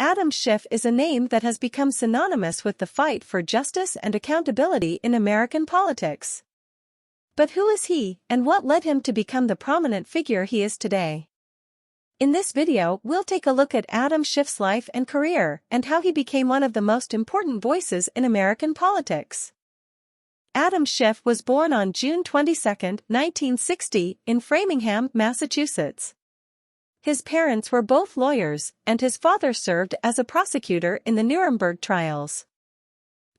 Adam Schiff is a name that has become synonymous with the fight for justice and accountability in American politics. But who is he, and what led him to become the prominent figure he is today? In this video, we'll take a look at Adam Schiff's life and career, and how he became one of the most important voices in American politics. Adam Schiff was born on June 22, 1960, in Framingham, Massachusetts. His parents were both lawyers, and his father served as a prosecutor in the Nuremberg trials.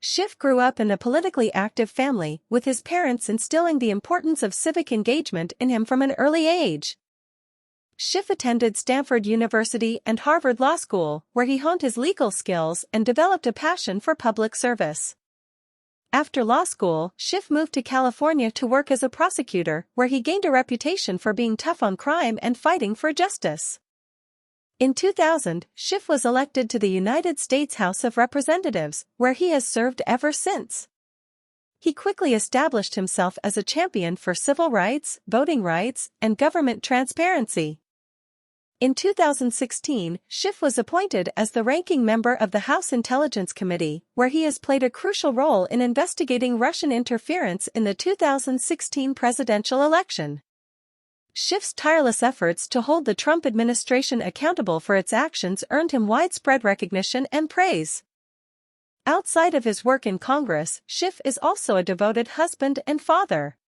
Schiff grew up in a politically active family, with his parents instilling the importance of civic engagement in him from an early age. Schiff attended Stanford University and Harvard Law School, where he honed his legal skills and developed a passion for public service. After law school, Schiff moved to California to work as a prosecutor, where he gained a reputation for being tough on crime and fighting for justice. In 2000, Schiff was elected to the United States House of Representatives, where he has served ever since. He quickly established himself as a champion for civil rights, voting rights, and government transparency. In 2016, Schiff was appointed as the ranking member of the House Intelligence Committee, where he has played a crucial role in investigating Russian interference in the 2016 presidential election. Schiff's tireless efforts to hold the Trump administration accountable for its actions earned him widespread recognition and praise. Outside of his work in Congress, Schiff is also a devoted husband and father.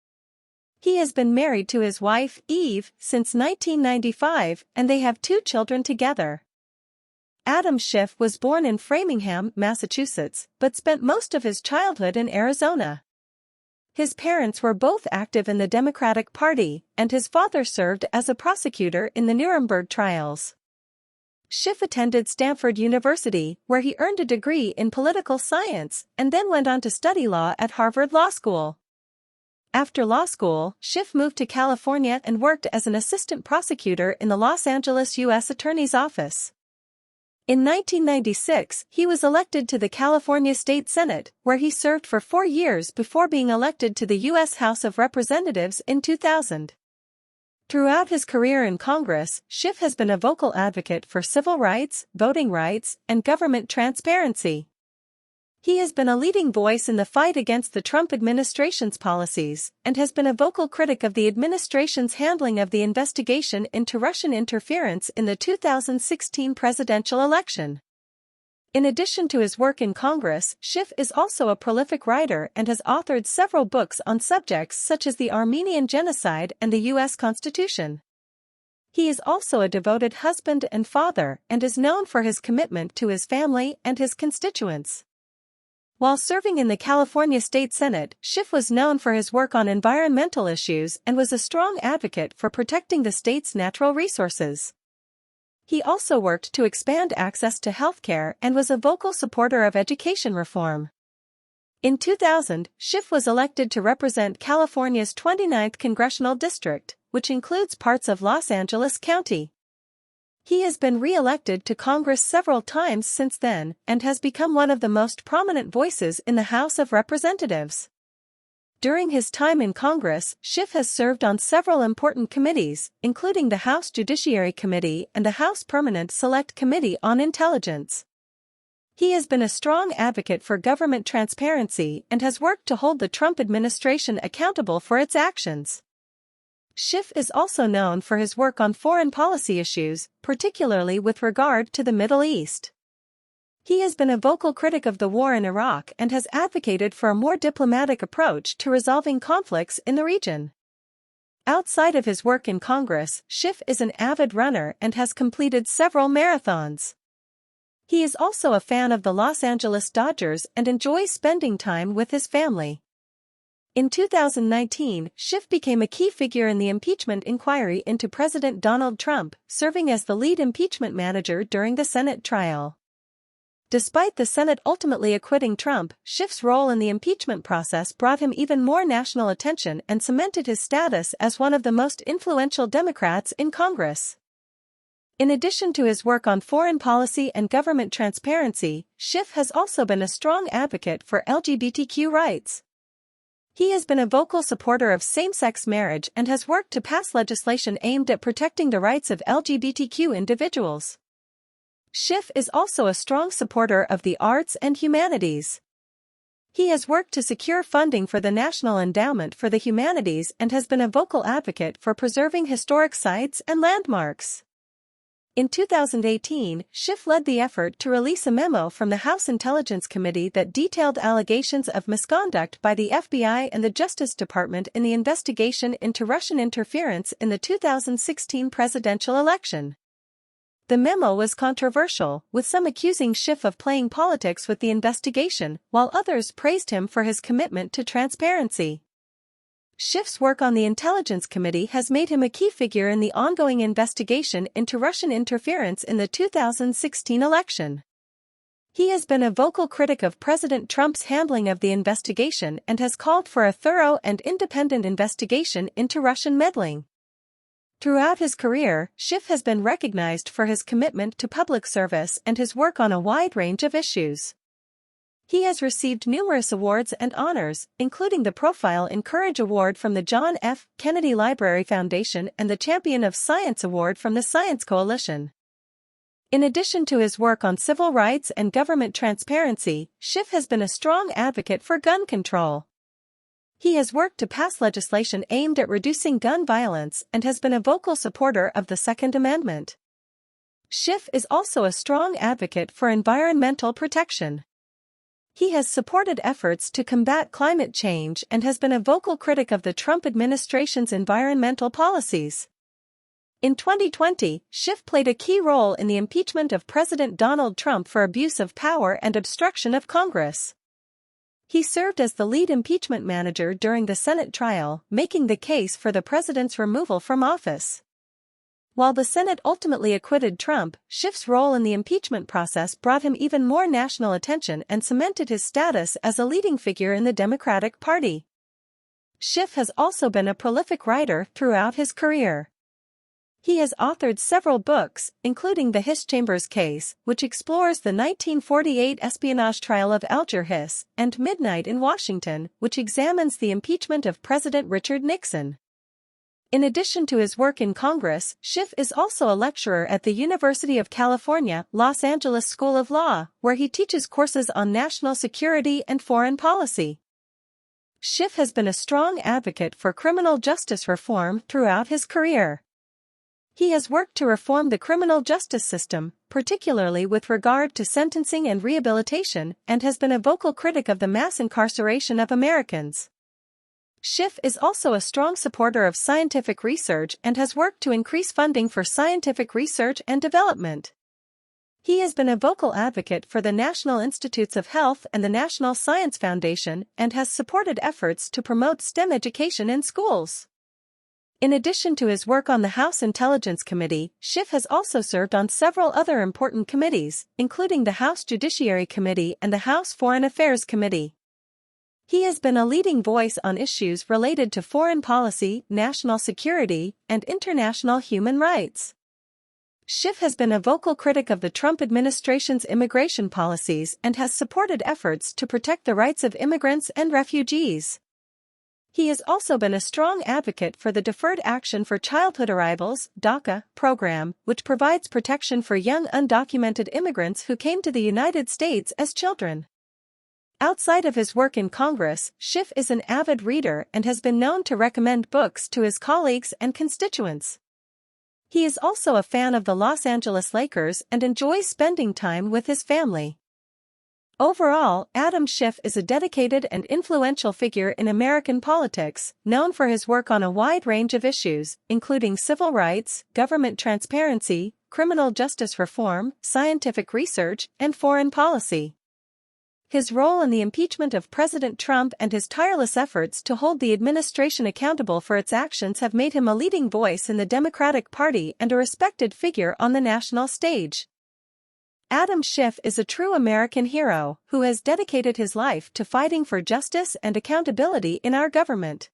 He has been married to his wife, Eve, since 1995, and they have 2 children together. Adam Schiff was born in Framingham, Massachusetts, but spent most of his childhood in Arizona. His parents were both active in the Democratic Party, and his father served as a prosecutor in the Nuremberg trials. Schiff attended Stanford University, where he earned a degree in political science, and then went on to study law at Harvard Law School. After law school, Schiff moved to California and worked as an assistant prosecutor in the Los Angeles U.S. Attorney's Office. In 1996, he was elected to the California State Senate, where he served for 4 years before being elected to the U.S. House of Representatives in 2000. Throughout his career in Congress, Schiff has been a vocal advocate for civil rights, voting rights, and government transparency. He has been a leading voice in the fight against the Trump administration's policies, and has been a vocal critic of the administration's handling of the investigation into Russian interference in the 2016 presidential election. In addition to his work in Congress, Schiff is also a prolific writer and has authored several books on subjects such as the Armenian Genocide and the U.S. Constitution. He is also a devoted husband and father, and is known for his commitment to his family and his constituents. While serving in the California State Senate, Schiff was known for his work on environmental issues and was a strong advocate for protecting the state's natural resources. He also worked to expand access to health care and was a vocal supporter of education reform. In 2000, Schiff was elected to represent California's 29th congressional district, which includes parts of Los Angeles County. He has been re-elected to Congress several times since then, and has become one of the most prominent voices in the House of Representatives. During his time in Congress, Schiff has served on several important committees, including the House Judiciary Committee and the House Permanent Select Committee on Intelligence. He has been a strong advocate for government transparency and has worked to hold the Trump administration accountable for its actions. Schiff is also known for his work on foreign policy issues, particularly with regard to the Middle East. He has been a vocal critic of the war in Iraq and has advocated for a more diplomatic approach to resolving conflicts in the region. Outside of his work in Congress, Schiff is an avid runner and has completed several marathons. He is also a fan of the Los Angeles Dodgers and enjoys spending time with his family. In 2019, Schiff became a key figure in the impeachment inquiry into President Donald Trump, serving as the lead impeachment manager during the Senate trial. Despite the Senate ultimately acquitting Trump, Schiff's role in the impeachment process brought him even more national attention and cemented his status as one of the most influential Democrats in Congress. In addition to his work on foreign policy and government transparency, Schiff has also been a strong advocate for LGBTQ rights. He has been a vocal supporter of same-sex marriage and has worked to pass legislation aimed at protecting the rights of LGBTQ individuals. Schiff is also a strong supporter of the arts and humanities. He has worked to secure funding for the National Endowment for the Humanities and has been a vocal advocate for preserving historic sites and landmarks. In 2018, Schiff led the effort to release a memo from the House Intelligence Committee that detailed allegations of misconduct by the FBI and the Justice Department in the investigation into Russian interference in the 2016 presidential election. The memo was controversial, with some accusing Schiff of playing politics with the investigation, while others praised him for his commitment to transparency. Schiff's work on the Intelligence Committee has made him a key figure in the ongoing investigation into Russian interference in the 2016 election. He has been a vocal critic of President Trump's handling of the investigation and has called for a thorough and independent investigation into Russian meddling. Throughout his career, Schiff has been recognized for his commitment to public service and his work on a wide range of issues. He has received numerous awards and honors, including the Profile in Courage Award from the John F. Kennedy Library Foundation and the Champion of Science Award from the Science Coalition. In addition to his work on civil rights and government transparency, Schiff has been a strong advocate for gun control. He has worked to pass legislation aimed at reducing gun violence and has been a vocal supporter of the Second Amendment. Schiff is also a strong advocate for environmental protection. He has supported efforts to combat climate change and has been a vocal critic of the Trump administration's environmental policies. In 2020, Schiff played a key role in the impeachment of President Donald Trump for abuse of power and obstruction of Congress. He served as the lead impeachment manager during the Senate trial, making the case for the president's removal from office. While the Senate ultimately acquitted Trump, Schiff's role in the impeachment process brought him even more national attention and cemented his status as a leading figure in the Democratic Party. Schiff has also been a prolific writer throughout his career. He has authored several books, including The Hiss Chambers Case, which explores the 1948 espionage trial of Alger Hiss, and Midnight in Washington, which examines the impeachment of President Richard Nixon. In addition to his work in Congress, Schiff is also a lecturer at the University of California, Los Angeles School of Law, where he teaches courses on national security and foreign policy. Schiff has been a strong advocate for criminal justice reform throughout his career. He has worked to reform the criminal justice system, particularly with regard to sentencing and rehabilitation, and has been a vocal critic of the mass incarceration of Americans. Schiff is also a strong supporter of scientific research and has worked to increase funding for scientific research and development. He has been a vocal advocate for the National Institutes of Health and the National Science Foundation and has supported efforts to promote STEM education in schools. In addition to his work on the House Intelligence Committee, Schiff has also served on several other important committees, including the House Judiciary Committee and the House Foreign Affairs Committee. He has been a leading voice on issues related to foreign policy, national security, and international human rights. Schiff has been a vocal critic of the Trump administration's immigration policies and has supported efforts to protect the rights of immigrants and refugees. He has also been a strong advocate for the Deferred Action for Childhood Arrivals (DACA) program, which provides protection for young undocumented immigrants who came to the United States as children. Outside of his work in Congress, Schiff is an avid reader and has been known to recommend books to his colleagues and constituents. He is also a fan of the Los Angeles Lakers and enjoys spending time with his family. Overall, Adam Schiff is a dedicated and influential figure in American politics, known for his work on a wide range of issues, including civil rights, government transparency, criminal justice reform, scientific research, and foreign policy. His role in the impeachment of President Trump and his tireless efforts to hold the administration accountable for its actions have made him a leading voice in the Democratic Party and a respected figure on the national stage. Adam Schiff is a true American hero who has dedicated his life to fighting for justice and accountability in our government.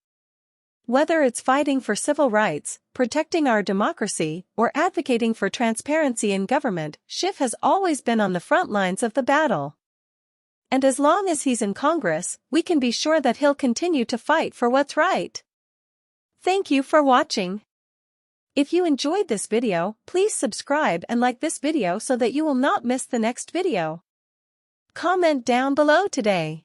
Whether it's fighting for civil rights, protecting our democracy, or advocating for transparency in government, Schiff has always been on the front lines of the battle. And as long as he's in Congress, we can be sure that he'll continue to fight for what's right. Thank you for watching. If you enjoyed this video, please subscribe and like this video so that you will not miss the next video. Comment down below today.